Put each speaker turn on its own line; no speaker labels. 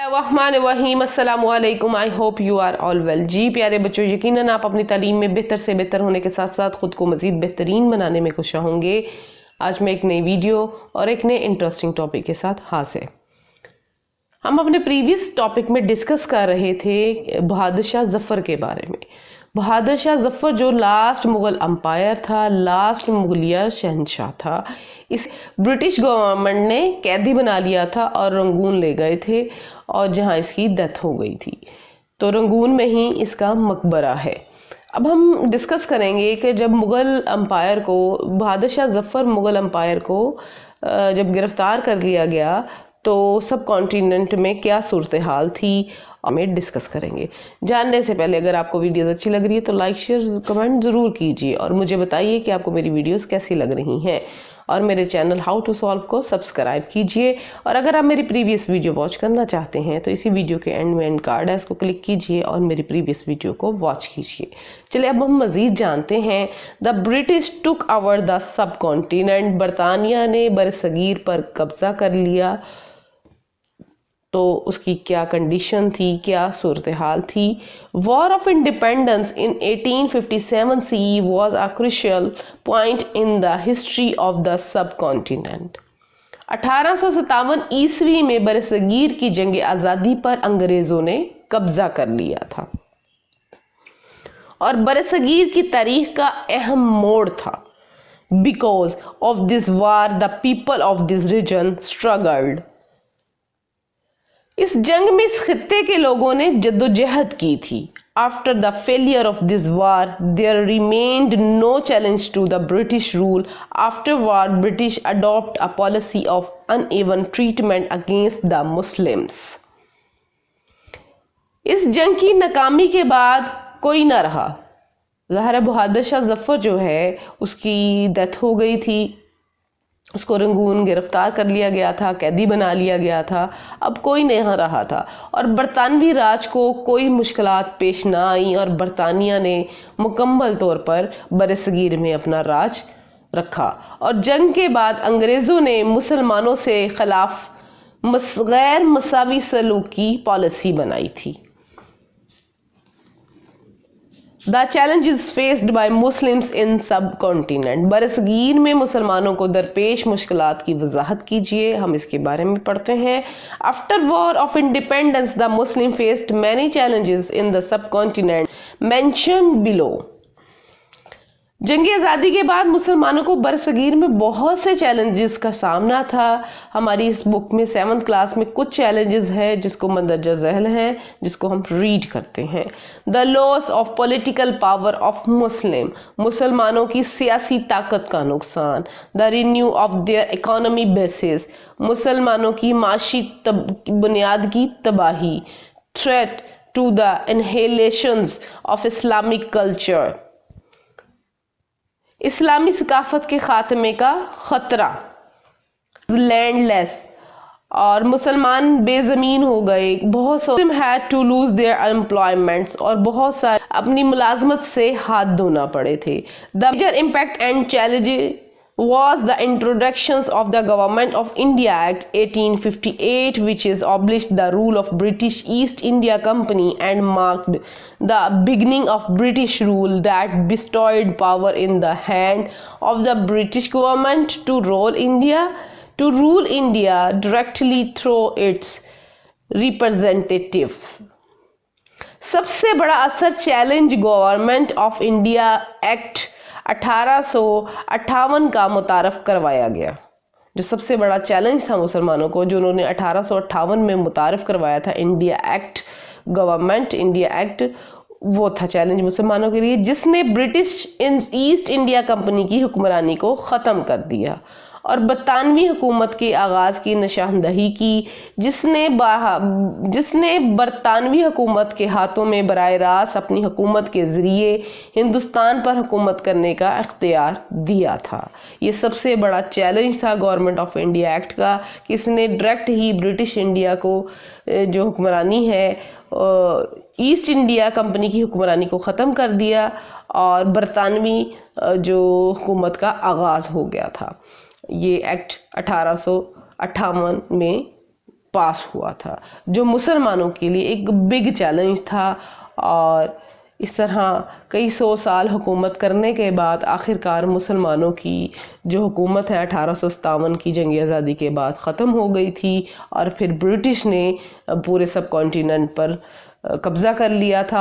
वहीम अस्सलाम वालेकुम। I hope you are all well. जी प्यारे बच्चों, यकीनन आप अपनी तालीम में बेहतर से बेहतर होने के साथ साथ ख़ुद को मज़ीद बेहतरीन बनाने में खुश होंगे। आज मैं एक नई वीडियो और एक नए इंटरेस्टिंग टॉपिक के साथ हाजिर। हम अपने प्रीवियस टॉपिक में डिस्कस कर रहे थे बहादुर शाह ज़फ़र के बारे में। बहादुर शाह ज़फ़र जो लास्ट मुग़ल अम्पायर था, लास्ट मुगलिया शहनशाह था, इस ब्रिटिश गवर्नमेंट ने कैदी बना लिया था और रंगून ले गए थे और जहां इसकी डेथ हो गई थी। तो रंगून में ही इसका मकबरा है। अब हम डिस्कस करेंगे कि जब मुग़ल अम्पायर को, बहादुर शाह ज़फ़र मुग़ल अम्पायर को जब गिरफ्तार कर लिया गया तो सब कॉन्टिनेंट में क्या सूरत हाल थी, हमें डिस्कस करेंगे। जानने से पहले अगर आपको वीडियोस अच्छी लग रही है तो लाइक शेयर कमेंट ज़रूर कीजिए और मुझे बताइए कि आपको मेरी वीडियोस कैसी लग रही हैं, और मेरे चैनल हाउ टू सॉल्व को सब्सक्राइब कीजिए। और अगर आप मेरी प्रीवियस वीडियो वॉच करना चाहते हैं तो इसी वीडियो के एंड में एंड कार्ड है, उसको क्लिक कीजिए और मेरी प्रीवियस वीडियो को वॉच कीजिए। चलिए अब हम मज़ीद जानते हैं। The British took over the sub continent, बरतानिया ने बरसगीर पर कब्जा कर लिया तो उसकी क्या कंडीशन थी, क्या सूरत हाल थी। War of independence in 1857 CE was a crucial point in the history of the subcontinent। 1857 ईस्वी में बरसगीर की जंग आज़ादी पर अंग्रेज़ों ने कब्जा कर लिया था और बरसगीर की तारीख का अहम मोड़ था। Because of this war, the people of this region struggled। इस जंग में इस खित्ते के लोगों ने जद्दोजहद की थी। After the failure of this war, there remained no challenge to the British rule. Afterward, British adopt a policy of uneven treatment against the Muslims। इस जंग की नाकामी के बाद कोई ना रहा। ज़ाहिर है बहादुर शाह ज़फ़र जो है उसकी डेथ हो गई थी, उसको रंगून गिरफ्तार कर लिया गया था, कैदी बना लिया गया था, अब कोई नहीं रहा था और बरतानवी राज को कोई मुश्किलात पेश ना आई और बरतानिया ने मुकम्मल तौर पर बरसगीर में अपना राज रखा। और जंग के बाद अंग्रेज़ों ने मुसलमानों से खिलाफ गैर मसावी सलूक की पॉलिसी बनाई थी। The challenges faced by Muslims in subcontinent। बरसगीर में मुसलमानों को दरपेश मुश्किलात की वजाहत कीजिए, हम इसके बारे में पढ़ते हैं। After war of independence, the Muslim faced many challenges in the subcontinent mentioned below। जंग आज़ादी के बाद मुसलमानों को बरसगीर में बहुत से चैलेंजेस का सामना था। हमारी इस बुक में 7th क्लास में कुछ चैलेंजेस हैं जिसको मंदरजा ज़हल है, जिसको हम रीड करते हैं। The loss of political power of Muslim, मुसलमानों की सियासी ताकत का नुकसान। The renew of their economy basis, मुसलमानों की माशी बुनियाद की तबाही। Threat to the inhalations of Islamic culture, इस्लामी सकाफत के खात्मे का खतरा। लैंडलेस, और मुसलमान बेजमीन हो गए। बहुत से had to lose their employments, और बहुत सारे अपनी मुलाजमत से हाथ धोना पड़े थे। The major impact and challenge was the introductions of the Government of India Act 1858, which abolished the rule of British East India Company and marked the beginning of British rule that bestowed power in the hand of the British government to rule India directly through its representatives। सबसे बड़ा असर challenge government of India act 1858 का मुतारफ करवाया गया। जो सबसे बड़ा challenge था मुसलमानों को, जो उन्होंने 1858 में मुतारफ करवाया था, India act, government India act, वो था चैलेंज मुसलमानों के लिए, जिसने ब्रिटिश ईस्ट इंडिया कंपनी की हुक्मरानी को ख़त्म कर दिया और बरतानवी हुकूमत के आगाज़ की निशानदही की, जिसने बरतानवी हुकूमत के हाथों में बराह रास्त अपनी हुकूमत के ज़रिए हिंदुस्तान पर हुकूमत करने का इख्तियार दिया था। ये सबसे बड़ा चैलेंज था गवर्नमेंट ऑफ इंडिया एक्ट का कि इसने डायरेक्ट ही ब्रिटिश इंडिया को जो हुक्मरानी है, ईस्ट इंडिया कंपनी की हुक्मरानी को ख़त्म कर दिया और बरतानवी जो हुकूमत का आगाज़ हो गया था। ये एक्ट 1858 में پاس ہوا تھا، جو مسلمانوں کے لیے ایک بگ چیلنج تھا، اور اس طرح کئی 100 سال حکومت کرنے کے بعد آخرکار مسلمانوں کی جو حکومت ہے 1857 کی جنگ آزادی کے بعد ختم ہو گئی تھی، اور پھر برٹش نے پورے سب کانٹیننٹ پر قبضہ کر لیا تھا۔